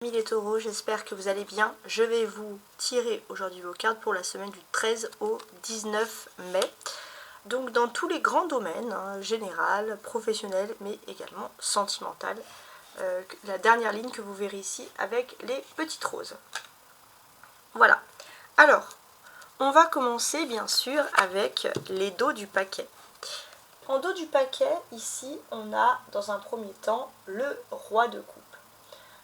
Les taureaux, j'espère que vous allez bien. Je vais vous tirer aujourd'hui vos cartes pour la semaine du 13 au 19 mai. Donc dans tous les grands domaines, général, professionnel, mais également sentimental. La dernière ligne que vous verrez ici avec les petites roses. Voilà. Alors, on va commencer bien sûr avec les dos du paquet. En dos du paquet, ici, on a dans un premier temps le roi de coupe.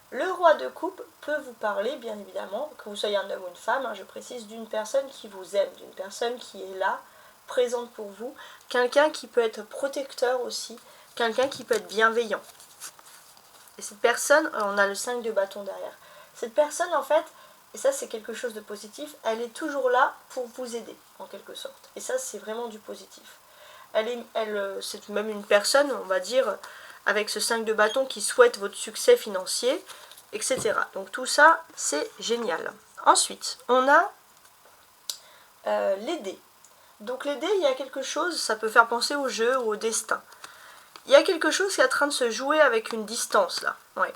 Le roi de coupe peut vous parler, bien évidemment, que vous soyez un homme ou une femme, je précise, d'une personne qui vous aime, d'une personne qui est là, présente pour vous, quelqu'un qui peut être protecteur aussi, quelqu'un qui peut être bienveillant. Et cette personne, on a le 5 de bâton derrière, cette personne en fait, et ça c'est quelque chose de positif, elle est toujours là pour vous aider, en quelque sorte. Et ça c'est vraiment du positif. C'est même une personne, on va dire, avec ce 5 de bâton qui souhaite votre succès financier, etc. Donc tout ça, c'est génial. Ensuite, on a les dés. Donc les dés, il y a quelque chose, ça peut faire penser au jeu ou au destin. Il y a quelque chose qui est en train de se jouer avec une distance, là. Ouais.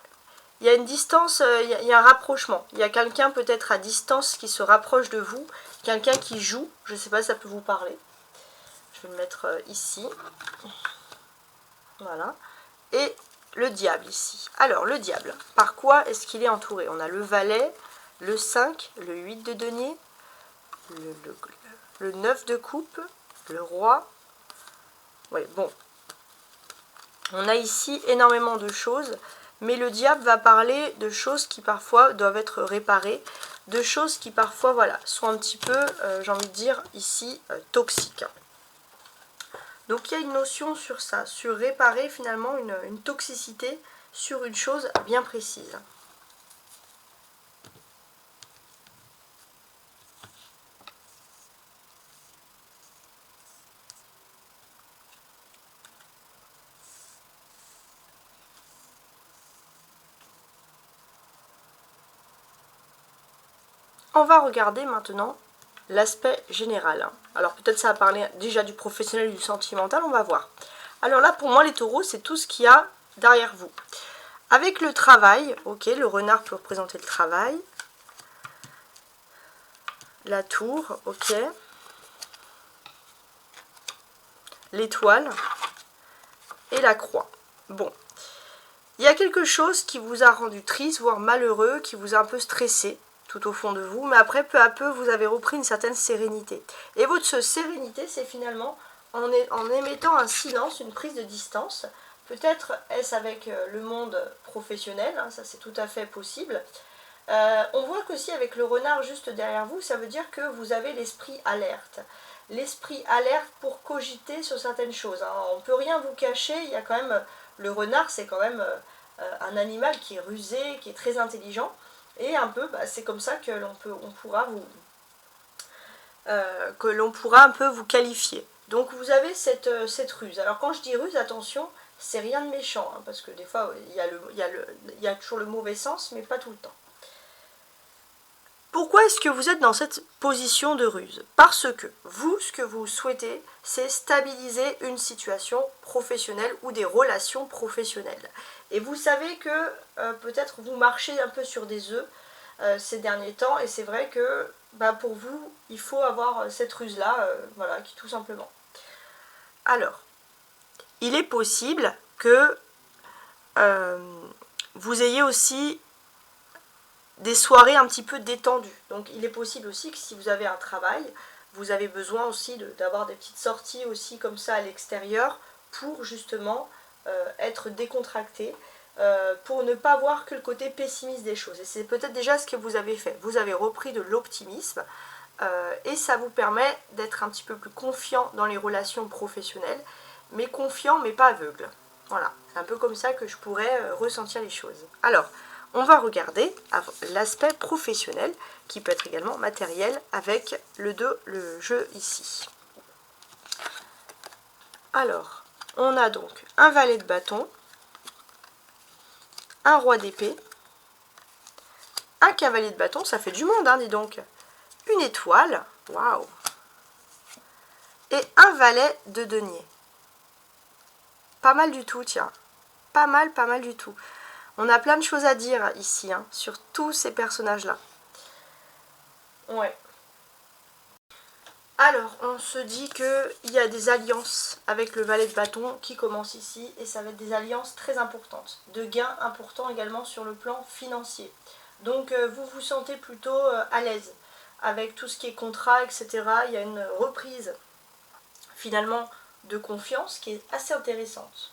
Il y a une distance, il y a un rapprochement. Il y a quelqu'un peut-être à distance qui se rapproche de vous, quelqu'un qui joue, je ne sais pas si ça peut vous parler. Je vais le mettre ici. Voilà. Et le diable ici. Alors, le diable, par quoi est-ce qu'il est entouré? On a le valet, le 5, le 8 de denier, le 9 de coupe, le roi. Oui, bon. On a ici énormément de choses, mais le diable va parler de choses qui parfois doivent être réparées, de choses qui parfois, voilà, sont un petit peu, j'ai envie de dire, ici, toxiques. Donc il y a une notion sur ça, sur réparer finalement une toxicité sur une chose bien précise. On va regarder maintenant l'aspect général. Alors peut-être ça va parler déjà du professionnel et du sentimental, on va voir. Alors là pour moi les taureaux c'est tout ce qu'il y a derrière vous. Avec le travail, ok, le renard peut représenter le travail. La tour, ok. L'étoile et la croix. Bon, il y a quelque chose qui vous a rendu triste, voire malheureux, qui vous a un peu stressé tout au fond de vous, mais après peu à peu vous avez repris une certaine sérénité. Et votre sérénité, c'est finalement en émettant un silence, une prise de distance. Peut-être est-ce avec le monde professionnel, ça c'est tout à fait possible. On voit qu'aussi avec le renard juste derrière vous, ça veut dire que vous avez l'esprit alerte. L'esprit alerte pour cogiter sur certaines choses. On ne peut rien vous cacher, il y a quand même... Le renard, c'est quand même un animal qui est rusé, qui est très intelligent. Et un peu, c'est comme ça que l'on pourra un peu vous qualifier. Donc vous avez cette ruse. Alors quand je dis ruse, attention, c'est rien de méchant, parce que des fois, il y a toujours le mauvais sens, mais pas tout le temps. Pourquoi est-ce que vous êtes dans cette position de ruse? Parce que vous, ce que vous souhaitez, c'est stabiliser une situation professionnelle ou des relations professionnelles. Et vous savez que peut-être vous marchez un peu sur des œufs ces derniers temps, et c'est vrai que pour vous, il faut avoir cette ruse-là, voilà, tout simplement. Alors, il est possible que vous ayez aussi des soirées un petit peu détendues. Donc il est possible aussi que si vous avez un travail, vous avez besoin aussi d'avoir des petites sorties aussi comme ça à l'extérieur pour justement être décontracté, pour ne pas voir que le côté pessimiste des choses. Et c'est peut-être déjà ce que vous avez fait. Vous avez repris de l'optimisme et ça vous permet d'être un petit peu plus confiant dans les relations professionnelles, mais confiant mais pas aveugle. Voilà, c'est un peu comme ça que je pourrais ressentir les choses. Alors, on va regarder l'aspect professionnel, qui peut être également matériel, avec le jeu ici. Alors, on a donc un valet de bâton, un roi d'épée, un cavalier de bâton, ça fait du monde, dis donc, une étoile, waouh, et un valet de denier. Pas mal du tout, tiens, pas mal du tout. On a plein de choses à dire ici, hein, sur tous ces personnages-là. Ouais. Alors, on se dit qu'il y a des alliances avec le valet de bâton qui commencent ici, et ça va être des alliances très importantes, de gains importants également sur le plan financier. Donc vous vous sentez plutôt à l'aise avec tout ce qui est contrat, etc. Il y a une reprise finalement de confiance qui est assez intéressante.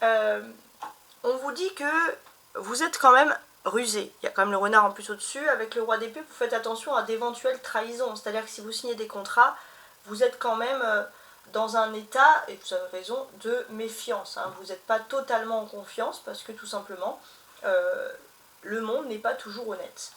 On vous dit que vous êtes quand même rusé. Il y a quand même le renard en plus au-dessus. Avec le roi d'épée, vous faites attention à d'éventuelles trahisons. C'est-à-dire que si vous signez des contrats, vous êtes quand même dans un état, et vous avez raison, de méfiance. Hein. Vous n'êtes pas totalement en confiance parce que tout simplement, le monde n'est pas toujours honnête.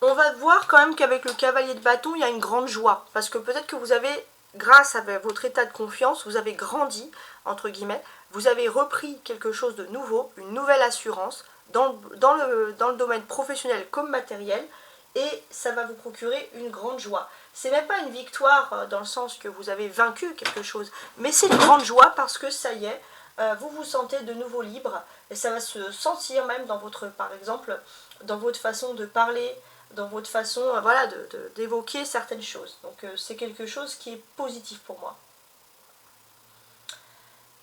On va voir quand même qu'avec le cavalier de bâton, il y a une grande joie. Parce que peut-être que vous avez, grâce à votre état de confiance, vous avez grandi, entre guillemets, vous avez repris quelque chose de nouveau, une nouvelle assurance, dans le domaine professionnel comme matériel, et ça va vous procurer une grande joie. C'est même pas une victoire dans le sens que vous avez vaincu quelque chose, mais c'est une grande joie parce que ça y est, vous vous sentez de nouveau libre, et ça va se sentir même dans votre, par exemple, dans votre façon de parler, dans votre façon voilà, d'évoquer certaines choses. Donc c'est quelque chose qui est positif pour moi.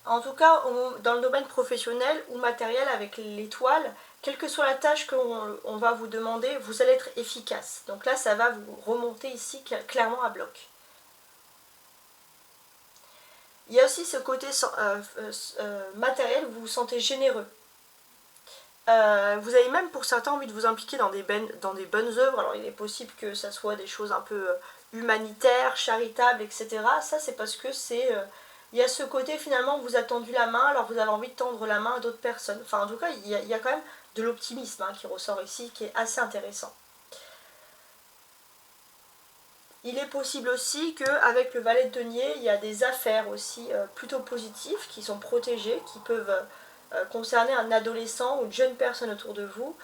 En tout cas, dans le domaine professionnel ou matériel avec l'étoile, quelle que soit la tâche qu'on va vous demander, vous allez être efficace. Donc là, ça va vous remonter ici clairement à bloc. Il y a aussi ce côté matériel où vous vous sentez généreux. Vous avez même pour certains envie de vous impliquer dans des bonnes œuvres. Alors il est possible que ça soit des choses un peu humanitaires, charitables, etc. Ça c'est parce que il y a ce côté finalement vous a tendu la main, alors vous avez envie de tendre la main à d'autres personnes. Enfin en tout cas il y a quand même de l'optimisme qui ressort ici, qui est assez intéressant. Il est possible aussi qu'avec le valet de denier, il y a des affaires aussi plutôt positives qui sont protégées, qui peuvent concerner un adolescent ou une jeune personne autour de vous,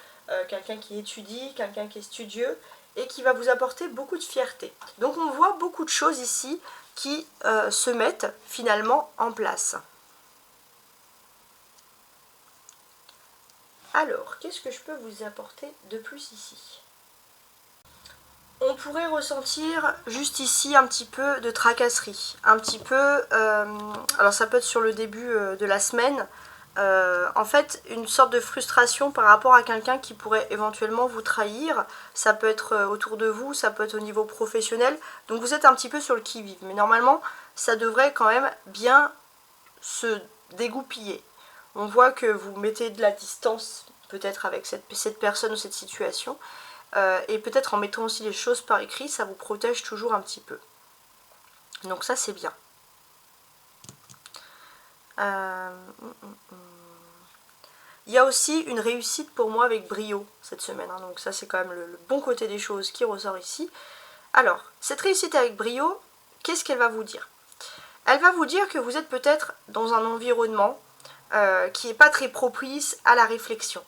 quelqu'un qui étudie, quelqu'un qui est studieux, et qui va vous apporter beaucoup de fierté. Donc on voit beaucoup de choses ici qui se mettent finalement en place. Alors, qu'est-ce que je peux vous apporter de plus ici ? On pourrait ressentir juste ici un petit peu de tracasserie, un petit peu, alors ça peut être sur le début de la semaine, en fait une sorte de frustration par rapport à quelqu'un qui pourrait éventuellement vous trahir. Ça peut être autour de vous, ça peut être au niveau professionnel, donc vous êtes un petit peu sur le qui-vive, mais normalement ça devrait quand même bien se dégoupiller. On voit que vous mettez de la distance peut-être avec cette personne ou cette situation, et peut-être en mettant aussi les choses par écrit, ça vous protège toujours un petit peu. Donc ça c'est bien. Il y a aussi une réussite pour moi avec brio cette semaine, hein, donc ça c'est quand même le bon côté des choses qui ressort ici. Alors, cette réussite avec brio, qu'est-ce qu'elle va vous dire? Elle va vous dire que vous êtes peut-être dans un environnement qui n'est pas très propice à la réflexion.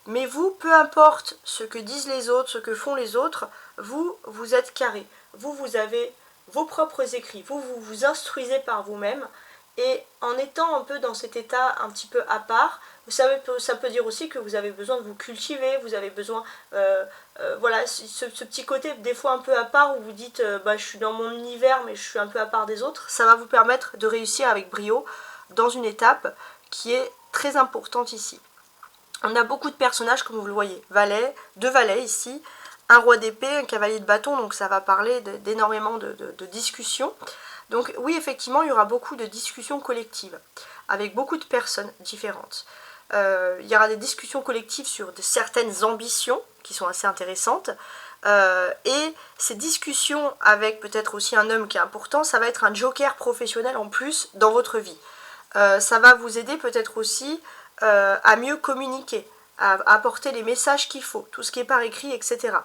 Mais vous, peu importe ce que disent les autres, ce que font les autres, vous êtes carré. Vous avez vos propres écrits, vous vous instruisez par vous-même, et en étant un peu dans cet état un petit peu à part, ça peut dire aussi que vous avez besoin de vous cultiver, vous avez besoin, voilà, ce petit côté des fois un peu à part où vous dites bah, je suis dans mon univers mais je suis un peu à part des autres, ça va vous permettre de réussir avec brio dans une étape qui est très importante ici. On a beaucoup de personnages comme vous le voyez, deux valets ici, un roi d'épée, un cavalier de bâton, donc ça va parler d'énormément de discussions. Donc oui, effectivement, il y aura beaucoup de discussions collectives, avec beaucoup de personnes différentes. Il y aura des discussions collectives sur certaines ambitions, qui sont assez intéressantes, et ces discussions avec peut-être aussi un homme qui est important, ça va être un joker professionnel en plus dans votre vie. Ça va vous aider peut-être aussi à mieux communiquer, à apporter les messages qu'il faut, tout ce qui est par écrit, etc.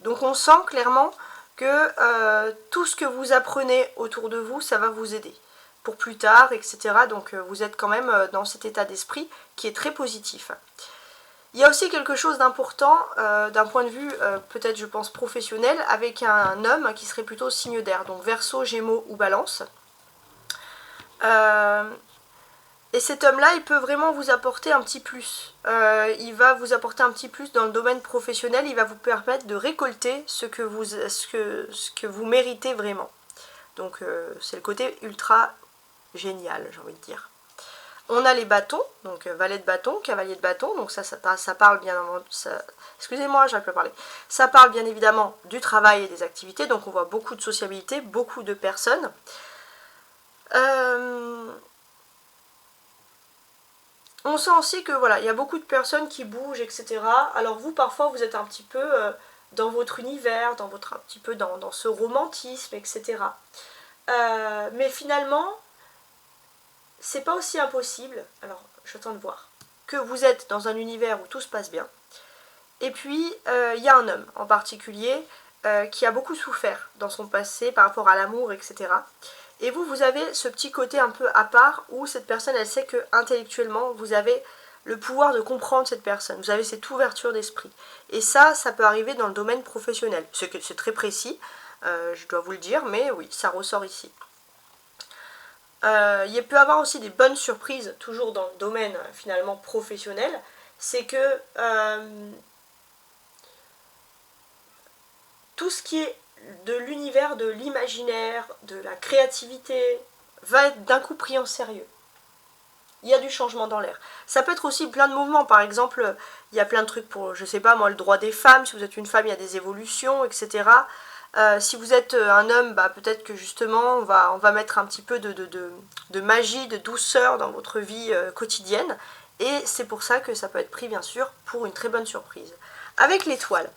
Donc on sent clairement que tout ce que vous apprenez autour de vous, ça va vous aider pour plus tard, etc. Donc vous êtes quand même dans cet état d'esprit qui est très positif. Il y a aussi quelque chose d'important d'un point de vue peut-être je pense professionnel avec un homme qui serait plutôt signe d'air, donc Verseau, Gémeaux ou Balance. Et cet homme-là, il peut vraiment vous apporter un petit plus. Il va vous apporter un petit plus dans le domaine professionnel, il va vous permettre de récolter ce que vous méritez vraiment. Donc c'est le côté ultra génial, j'ai envie de dire. On a les bâtons, donc valet de bâton, cavalier de bâton, donc ça parle bien, excusez-moi, j'arrive pas à parler. Ça parle bien évidemment du travail et des activités, donc on voit beaucoup de sociabilité, beaucoup de personnes. On sent aussi que voilà, il y a beaucoup de personnes qui bougent, etc. Alors vous, parfois, vous êtes un petit peu dans votre univers, un petit peu dans ce romantisme, etc. Mais finalement, c'est pas aussi impossible, alors j'attends de voir, que vous êtes dans un univers où tout se passe bien. Et puis, il y a un homme en particulier qui a beaucoup souffert dans son passé par rapport à l'amour, etc. Et vous avez ce petit côté un peu à part où cette personne, elle sait que intellectuellement, vous avez le pouvoir de comprendre cette personne. Vous avez cette ouverture d'esprit. Et ça peut arriver dans le domaine professionnel. C'est très précis, je dois vous le dire, mais oui, ça ressort ici. Il peut y avoir aussi des bonnes surprises, toujours dans le domaine finalement professionnel. C'est que tout ce qui est de l'univers de l'imaginaire, de la créativité, va être d'un coup pris en sérieux. Il y a du changement dans l'air. Ça peut être aussi plein de mouvements, par exemple, il y a plein de trucs pour, je sais pas moi, le droit des femmes, si vous êtes une femme, il y a des évolutions, etc. Si vous êtes un homme, bah, peut-être que justement, on va mettre un petit peu de magie, de douceur dans votre vie quotidienne, et c'est pour ça que ça peut être pris, bien sûr, pour une très bonne surprise. Avec l'étoile.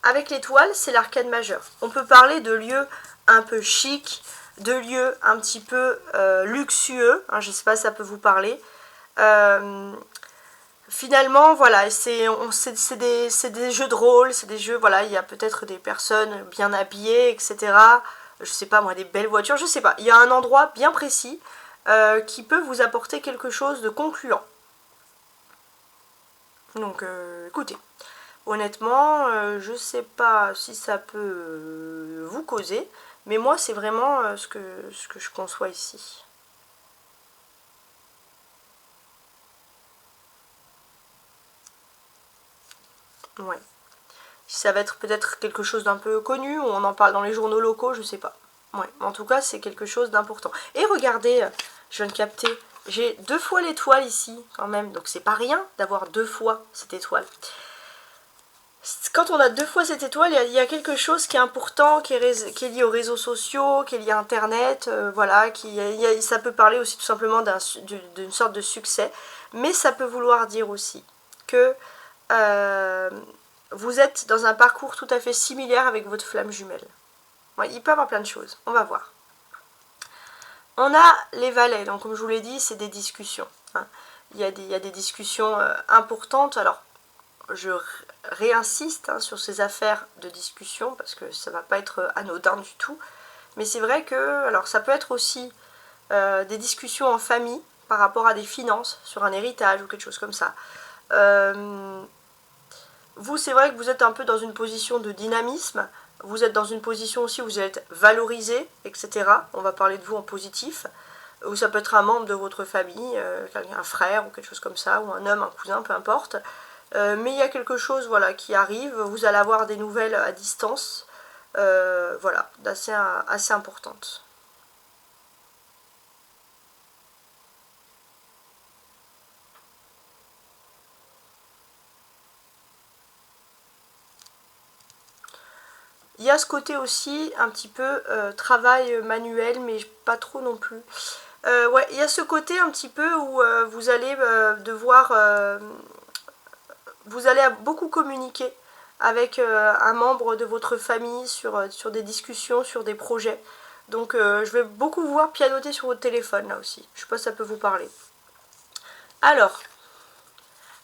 Avec l'étoile, c'est l'arcane majeur. On peut parler de lieux un peu chics, de lieux un petit peu luxueux, hein, je ne sais pas si ça peut vous parler. Finalement, voilà, c'est des jeux de rôle, c'est des jeux, voilà, il y a peut-être des personnes bien habillées, etc. Je sais pas moi, des belles voitures, je sais pas. Il y a un endroit bien précis qui peut vous apporter quelque chose de concluant. Donc, écoutez. Honnêtement, je sais pas si ça peut vous causer, mais moi c'est vraiment ce que je conçois ici. Ouais. Ça va être peut-être quelque chose d'un peu connu, ou on en parle dans les journaux locaux, je sais pas. Ouais, en tout cas c'est quelque chose d'important. Et regardez, je viens de capter, j'ai 2 fois l'étoile ici quand même, donc c'est pas rien d'avoir 2 fois cette étoile. Quand on a 2 fois cette étoile, il y a quelque chose qui est important, qui est lié aux réseaux sociaux, qui est lié à Internet, voilà, ça peut parler aussi tout simplement d'une sorte de succès, mais ça peut vouloir dire aussi que vous êtes dans un parcours tout à fait similaire avec votre flamme jumelle. Ouais, il peut y avoir plein de choses, on va voir. On a les valets, donc comme je vous l'ai dit, c'est des discussions. Hein. Il y a des discussions importantes, alors je réinsiste sur ces affaires de discussion parce que ça ne va pas être anodin du tout. Mais c'est vrai que alors ça peut être aussi des discussions en famille par rapport à des finances, sur un héritage ou quelque chose comme ça. Vous, c'est vrai que vous êtes un peu dans une position de dynamisme. Vous êtes dans une position aussi où vous êtes valorisé, etc. On va parler de vous en positif. Ou ça peut être un membre de votre famille, un frère ou quelque chose comme ça, ou un homme, un cousin, peu importe. Mais il y a quelque chose voilà, qui arrive, vous allez avoir des nouvelles à distance, voilà, assez importantes. Il y a ce côté aussi un petit peu travail manuel, mais pas trop non plus. Ouais, il y a ce côté un petit peu où vous allez devoir... vous allez beaucoup communiquer avec un membre de votre famille sur des discussions, sur des projets. Donc je vais beaucoup vous voir pianoter sur votre téléphone là aussi. Je sais pas si ça peut vous parler. Alors,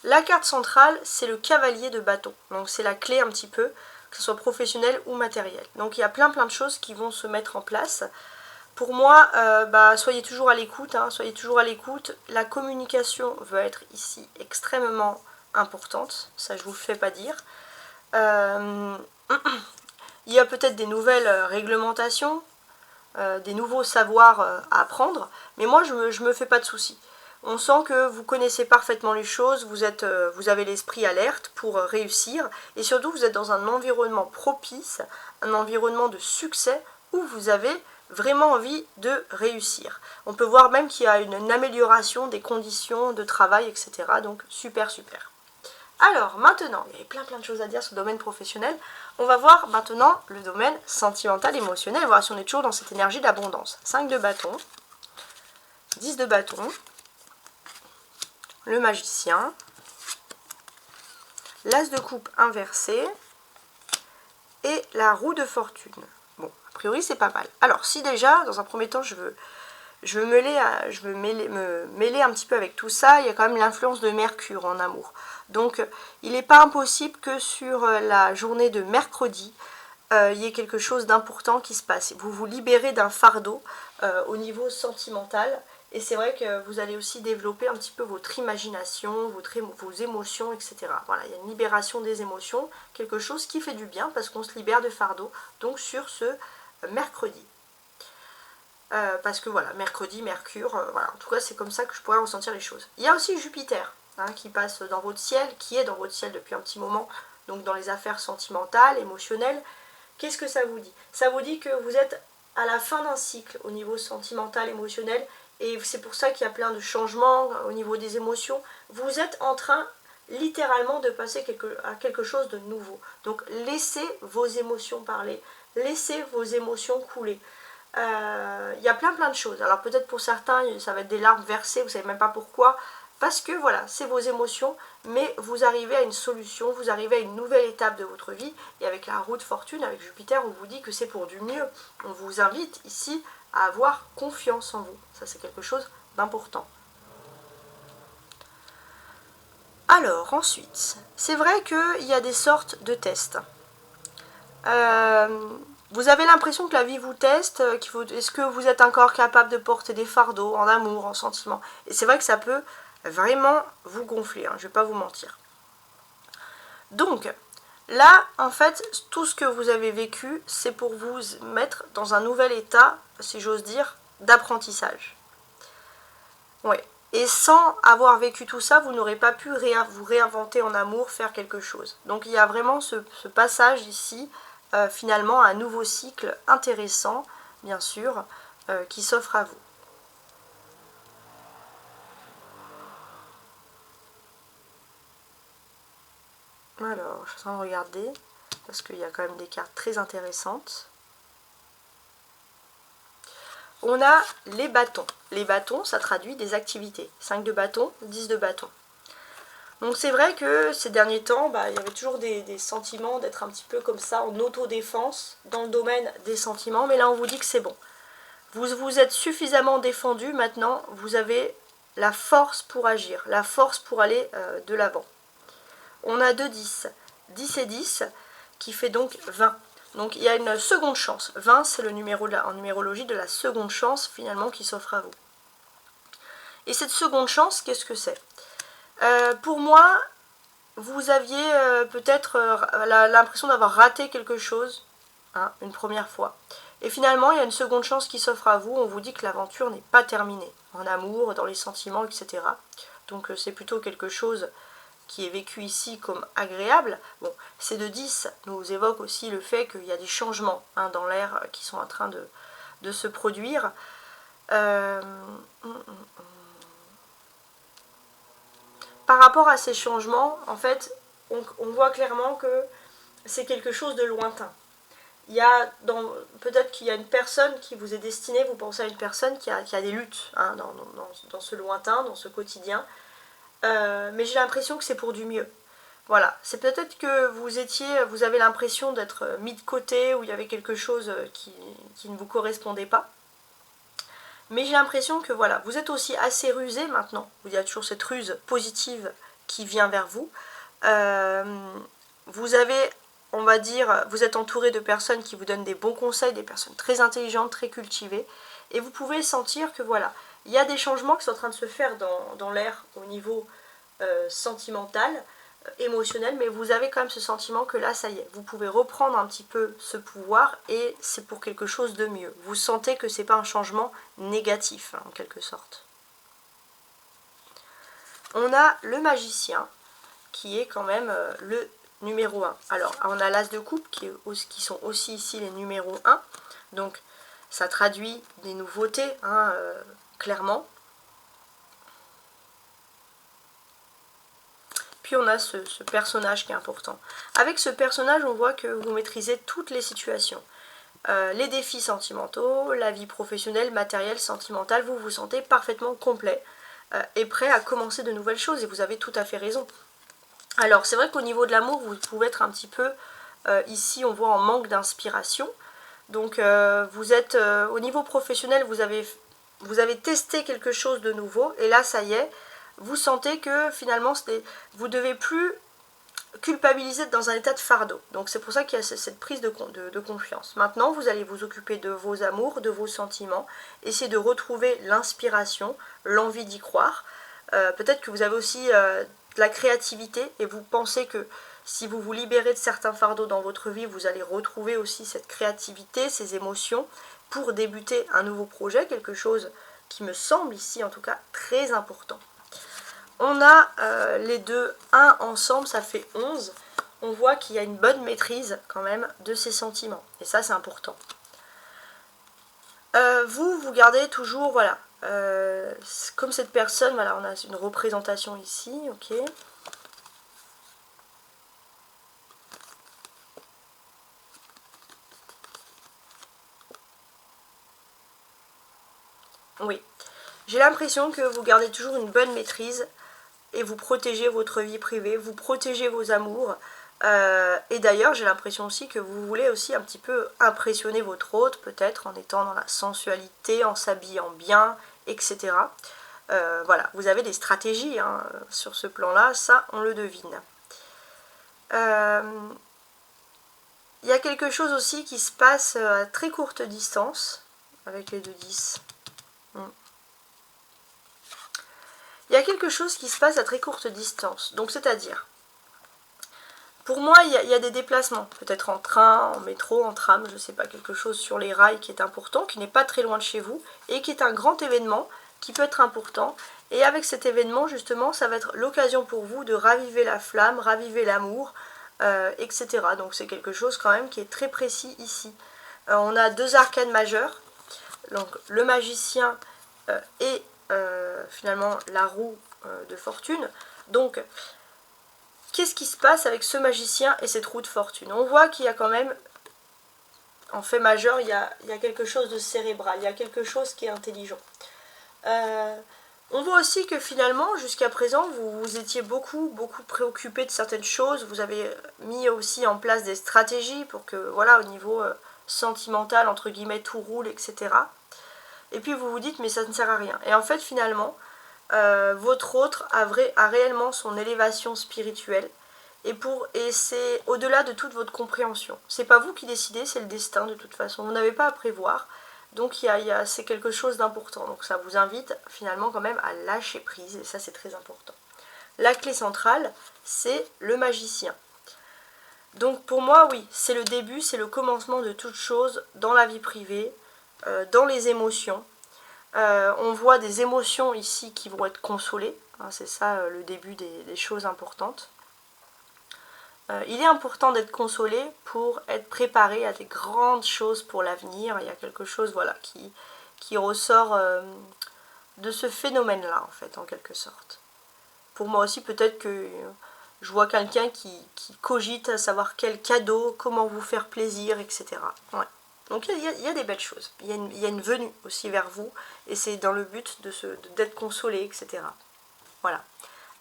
la carte centrale, c'est le cavalier de bâton. Donc c'est la clé un petit peu, que ce soit professionnel ou matériel. Donc il y a plein de choses qui vont se mettre en place. Pour moi, soyez toujours à l'écoute, soyez toujours à l'écoute. La communication va être ici extrêmement importantes, ça je vous le fais pas dire. Il y a peut-être des nouvelles réglementations, des nouveaux savoirs à apprendre, mais moi je me fais pas de soucis. On sent que vous connaissez parfaitement les choses, vous avez l'esprit alerte pour réussir, et surtout vous êtes dans un environnement propice, un environnement de succès où vous avez vraiment envie de réussir. On peut voir même qu'il y a une amélioration des conditions de travail, etc. Donc super super. Alors maintenant, il y avait plein de choses à dire sur le domaine professionnel. On va voir maintenant le domaine sentimental, émotionnel, voir si on est toujours dans cette énergie d'abondance. 5 de bâton, 10 de bâton, le magicien, l'as de coupe inversé et la roue de fortune. Bon, a priori c'est pas mal. Alors si déjà, dans un premier temps, je veux me mêler un petit peu avec tout ça, il y a quand même l'influence de Mercure en amour. Donc il n'est pas impossible que sur la journée de mercredi, il y ait quelque chose d'important qui se passe. Vous vous libérez d'un fardeau au niveau sentimental. Et c'est vrai que vous allez aussi développer un petit peu votre imagination, vos émotions, etc. Voilà, il y a une libération des émotions, quelque chose qui fait du bien parce qu'on se libère de fardeau. Donc sur ce mercredi. Parce que voilà, mercredi, Mercure, voilà, en tout cas c'est comme ça que je pourrais ressentir les choses. Il y a aussi Jupiter qui passe dans votre ciel, qui est dans votre ciel depuis un petit moment, donc dans les affaires sentimentales, émotionnelles. Qu'est-ce que ça vous dit? Ça vous dit que vous êtes à la fin d'un cycle au niveau sentimental, émotionnel, et c'est pour ça qu'il y a plein de changements au niveau des émotions. Vous êtes en train littéralement de passer à quelque chose de nouveau. Donc laissez vos émotions parler, laissez vos émotions couler. Il y a plein de choses. Alors peut-être pour certains ça va être des larmes versées, vous ne savez même pas pourquoi, parce que voilà, c'est vos émotions, mais vous arrivez à une solution, vous arrivez à une nouvelle étape de votre vie, et avec la roue de fortune, avec Jupiter, on vous dit que c'est pour du mieux. On vous invite ici à avoir confiance en vous. Ça c'est quelque chose d'important. Alors ensuite, c'est vrai qu'il y a des sortes de tests. Vous avez l'impression que la vie vous teste, est-ce que vous êtes encore capable de porter des fardeaux en amour, en sentiment? Et c'est vrai que ça peut vraiment vous gonfler, je ne vais pas vous mentir. Donc, là, en fait, tout ce que vous avez vécu, c'est pour vous mettre dans un nouvel état, si j'ose dire, d'apprentissage. Ouais. Et sans avoir vécu tout ça, vous n'aurez pas pu vous réinventer en amour, faire quelque chose. Donc il y a vraiment ce passage ici, finalement, un nouveau cycle intéressant, bien sûr, qui s'offre à vous. Alors, je suis en train de regarder, parce qu'il y a quand même des cartes très intéressantes. On a les bâtons. Les bâtons, ça traduit des activités. 5 de bâtons, 10 de bâtons. Donc c'est vrai que ces derniers temps, il y avait toujours des sentiments d'être un petit peu comme ça, en autodéfense, dans le domaine des sentiments. Mais là, on vous dit que c'est bon. Vous vous êtes suffisamment défendu, maintenant, vous avez la force pour agir, la force pour aller de l'avant. On a 2 10. 10 et 10, qui fait donc 20. Donc il y a une seconde chance. 20, c'est le numéro en numérologie de la seconde chance finalement qui s'offre à vous. Et cette seconde chance, qu'est-ce que c'est? Pour moi, vous aviez peut-être l'impression d'avoir raté quelque chose une première fois. Et finalement, il y a une seconde chance qui s'offre à vous. On vous dit que l'aventure n'est pas terminée. En amour, dans les sentiments, etc. Donc c'est plutôt quelque chose qui est vécu ici comme agréable. Bon, ces 2 10 nous évoquent aussi le fait qu'il y a des changements dans l'air qui sont en train de se produire. Par rapport à ces changements, en fait, on voit clairement que c'est quelque chose de lointain. Peut-être qu'il y a une personne qui vous est destinée, vous pensez à une personne qui a des luttes dans ce lointain, dans ce quotidien. Mais j'ai l'impression que c'est pour du mieux. Voilà, c'est peut-être que vous avez l'impression d'être mis de côté, ou il y avait quelque chose qui ne vous correspondait pas. Mais j'ai l'impression que voilà, vous êtes aussi assez rusé maintenant. Il y a toujours cette ruse positive qui vient vers vous. Vous avez, on va dire, vous êtes entouré de personnes qui vous donnent des bons conseils, des personnes très intelligentes, très cultivées. Et vous pouvez sentir que voilà, il y a des changements qui sont en train de se faire dans l'air au niveau sentimental. émotionnel, mais vous avez quand même ce sentiment que là, ça y est, vous pouvez reprendre un petit peu ce pouvoir et c'est pour quelque chose de mieux. Vous sentez que c'est pas un changement négatif, hein, en quelque sorte. On a le magicien, qui est quand même le numéro 1. Alors, on a l'as de coupe, qui sont aussi ici les numéros 1. Donc, ça traduit des nouveautés, hein, clairement. Puis on a ce personnage qui est important. Avec ce personnage, on voit que vous maîtrisez toutes les situations. Les défis sentimentaux, la vie professionnelle, matérielle, sentimentale, vous vous sentez parfaitement complet et prêt à commencer de nouvelles choses, et vous avez tout à fait raison. Alors c'est vrai qu'au niveau de l'amour, vous pouvez être un petit peu, ici on voit en manque d'inspiration. Donc vous êtes, au niveau professionnel, vous avez testé quelque chose de nouveau, et là ça y est, vous sentez que finalement vous ne devez plus culpabiliser dans un état de fardeau. Donc c'est pour ça qu'il y a cette prise de confiance. Maintenant, vous allez vous occuper de vos amours, de vos sentiments, essayer de retrouver l'inspiration, l'envie d'y croire. Peut-être que vous avez aussi de la créativité et vous pensez que si vous vous libérez de certains fardeaux dans votre vie, vous allez retrouver aussi cette créativité, ces émotions pour débuter un nouveau projet, quelque chose qui me semble ici en tout cas très important. On a les deux 1 ensemble, ça fait 11. On voit qu'il y a une bonne maîtrise quand même de ses sentiments. Et ça, c'est important. Vous gardez toujours, voilà, comme cette personne, voilà, on a une représentation ici, ok. Oui, j'ai l'impression que vous gardez toujours une bonne maîtrise et vous protégez votre vie privée, vous protégez vos amours. Et d'ailleurs, j'ai l'impression aussi que vous voulez aussi un petit peu impressionner votre hôte, peut-être en étant dans la sensualité, en s'habillant bien, etc. Voilà, vous avez des stratégies hein, sur ce plan-là, ça on le devine. Il y a quelque chose aussi qui se passe à très courte distance, avec les 2-10. Il y a quelque chose qui se passe à très courte distance, donc c'est-à-dire, pour moi, il y a des déplacements, peut-être en train, en métro, en tram, je ne sais pas, quelque chose sur les rails qui est important, qui n'est pas très loin de chez vous, et qui est un grand événement, qui peut être important. Et avec cet événement, justement, ça va être l'occasion pour vous de raviver la flamme, raviver l'amour, etc. Donc c'est quelque chose quand même qui est très précis ici. On a 2 arcanes majeures, donc le magicien et finalement la roue de fortune. Donc qu'est-ce qui se passe avec ce magicien et cette roue de fortune? On voit qu'il y a quand même, en fait majeur, il y a quelque chose de cérébral, il y a quelque chose qui est intelligent. On voit aussi que finalement, jusqu'à présent, vous étiez beaucoup préoccupé de certaines choses. Vous avez mis aussi en place des stratégies pour que, voilà, au niveau sentimental, entre guillemets, tout roule, etc. Et puis vous vous dites, mais ça ne sert à rien. Et en fait, finalement, votre autre a réellement son élévation spirituelle. Et c'est au-delà de toute votre compréhension. C'est pas vous qui décidez, c'est le destin de toute façon. Vous n'avez pas à prévoir. Donc c'est quelque chose d'important. Donc ça vous invite finalement quand même à lâcher prise. Et ça c'est très important. La clé centrale, c'est le magicien. Donc pour moi, oui, c'est le début, c'est le commencement de toute chose dans la vie privée, dans les émotions. On voit des émotions ici qui vont être consolées. Hein, c'est ça le début des choses importantes. Il est important d'être consolé pour être préparé à des grandes choses pour l'avenir. Il y a quelque chose voilà, qui ressort de ce phénomène-là, en fait, en quelque sorte. Pour moi aussi, peut-être que je vois quelqu'un qui cogite à savoir quel cadeau, comment vous faire plaisir, etc. Ouais. Donc il y a des belles choses. Il y a une venue aussi vers vous, et c'est dans le but d'être consolé, etc. Voilà.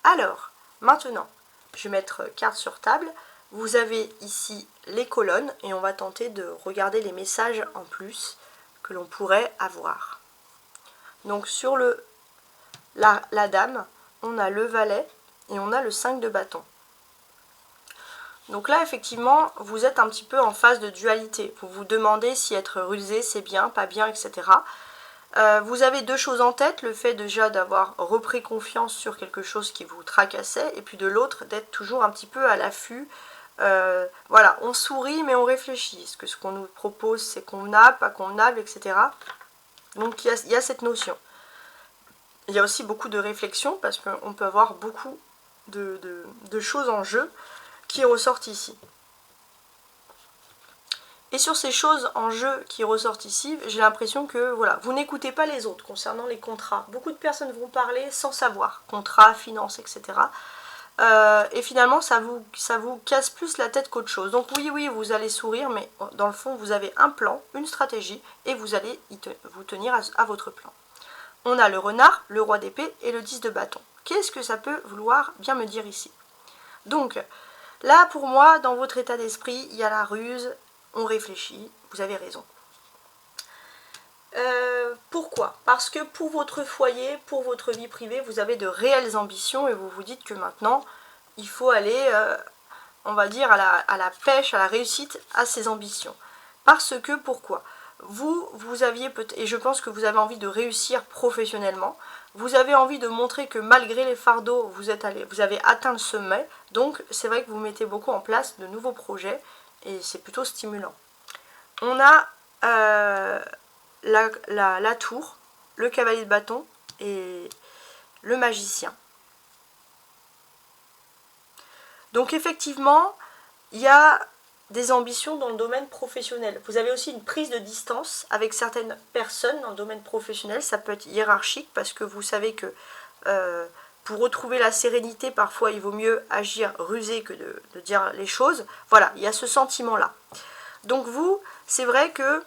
Alors, maintenant, je vais mettre carte sur table. Vous avez ici les colonnes et on va tenter de regarder les messages en plus que l'on pourrait avoir. Donc sur la dame, on a le valet et on a le 5 de bâton. Donc là, effectivement, vous êtes un petit peu en phase de dualité. Vous vous demandez si être rusé, c'est bien, pas bien, etc. Vous avez deux choses en tête, le fait déjà d'avoir repris confiance sur quelque chose qui vous tracassait, et puis de l'autre, d'être toujours un petit peu à l'affût. Voilà, on sourit mais on réfléchit. Est-ce que ce qu'on nous propose c'est convenable, pas convenable, etc. Donc il y a cette notion. Il y a aussi beaucoup de réflexion parce qu'on peut avoir beaucoup de choses en jeu qui ressortent ici. Et sur ces choses en jeu qui ressortent ici, j'ai l'impression que voilà, vous n'écoutez pas les autres concernant les contrats. Beaucoup de personnes vont parler sans savoir, contrats, finances, etc. Et finalement, ça vous casse plus la tête qu'autre chose. Donc oui, vous allez sourire, mais dans le fond, vous avez un plan, une stratégie, et vous allez vous tenir à votre plan. On a le renard, le roi d'épée et le 10 de bâton. Qu'est-ce que ça peut vouloir bien me dire ici? Donc, là, pour moi, dans votre état d'esprit, il y a la ruse, on réfléchit, vous avez raison. Pourquoi? Parce que pour votre foyer, pour votre vie privée, vous avez de réelles ambitions et vous vous dites que maintenant, il faut aller, on va dire, à la pêche, à la réussite, à ces ambitions. Parce que, pourquoi? Vous aviez peut-être, et je pense que vous avez envie de réussir professionnellement, vous avez envie de montrer que malgré les fardeaux, vous avez atteint le sommet, donc c'est vrai que vous mettez beaucoup en place de nouveaux projets, et c'est plutôt stimulant. On a la tour, le cavalier de bâton et le magicien. Donc effectivement, il y a des ambitions dans le domaine professionnel. Vous avez aussi une prise de distance avec certaines personnes dans le domaine professionnel. Ça peut être hiérarchique parce que vous savez que pour retrouver la sérénité, parfois il vaut mieux agir rusé que de dire les choses. Voilà, il y a ce sentiment-là. Donc vous, c'est vrai que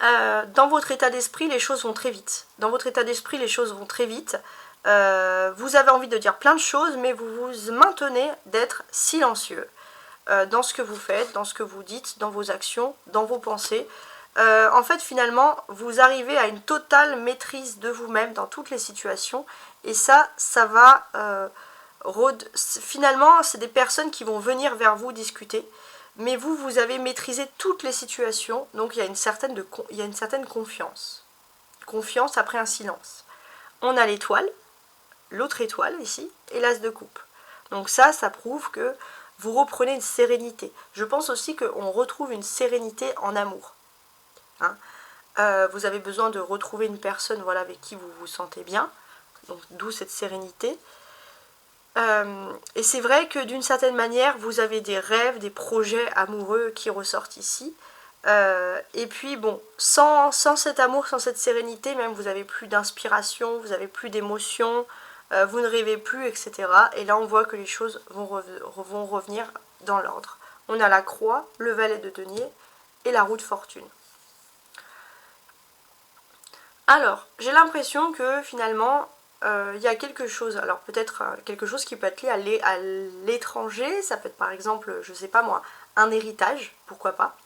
dans votre état d'esprit, les choses vont très vite. Dans votre état d'esprit, les choses vont très vite. Vous avez envie de dire plein de choses, mais vous vous maintenez d'être silencieux dans ce que vous faites, dans ce que vous dites, dans vos actions, dans vos pensées. En fait, finalement, vous arrivez à une totale maîtrise de vous-même dans toutes les situations. Et ça va... finalement, c'est des personnes qui vont venir vers vous discuter. Mais vous avez maîtrisé toutes les situations. Donc, il y a une certaine confiance. Confiance après un silence. On a l'étoile, l'autre étoile ici, et l'as de coupe. Donc ça prouve que vous reprenez une sérénité. Je pense aussi qu'on retrouve une sérénité en amour. Hein, vous avez besoin de retrouver une personne, voilà, avec qui vous vous sentez bien, donc d'où cette sérénité. Et c'est vrai que d'une certaine manière, vous avez des rêves, des projets amoureux qui ressortent ici. Et puis bon, sans cet amour, sans cette sérénité, même vous n'avez plus d'inspiration, vous n'avez plus d'émotion, vous ne rêvez plus, etc. Et là on voit que les choses vont revenir dans l'ordre. On a la croix, le valet de denier et la roue de fortune. Alors, j'ai l'impression que finalement, il y a quelque chose, alors peut-être quelque chose qui peut être lié à l'étranger, ça peut être par exemple, je sais pas moi, un héritage, pourquoi pas.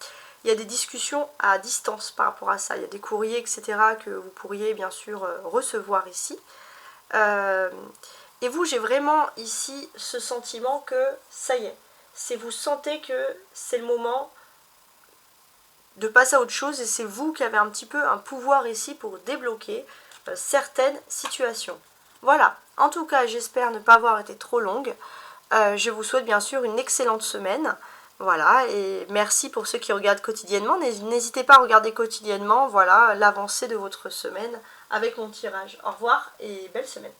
Il y a des discussions à distance par rapport à ça, il y a des courriers, etc. que vous pourriez bien sûr recevoir ici. Et vous, j'ai vraiment ici ce sentiment que ça y est, vous sentez que c'est le moment de passer à autre chose et c'est vous qui avez un petit peu un pouvoir ici pour débloquer certaines situations. Voilà, en tout cas j'espère ne pas avoir été trop longue. Je vous souhaite bien sûr une excellente semaine. Voilà, et merci pour ceux qui regardent quotidiennement. N'hésitez pas à regarder quotidiennement, voilà, l'avancée de votre semaine avec mon tirage. Au revoir et belle semaine.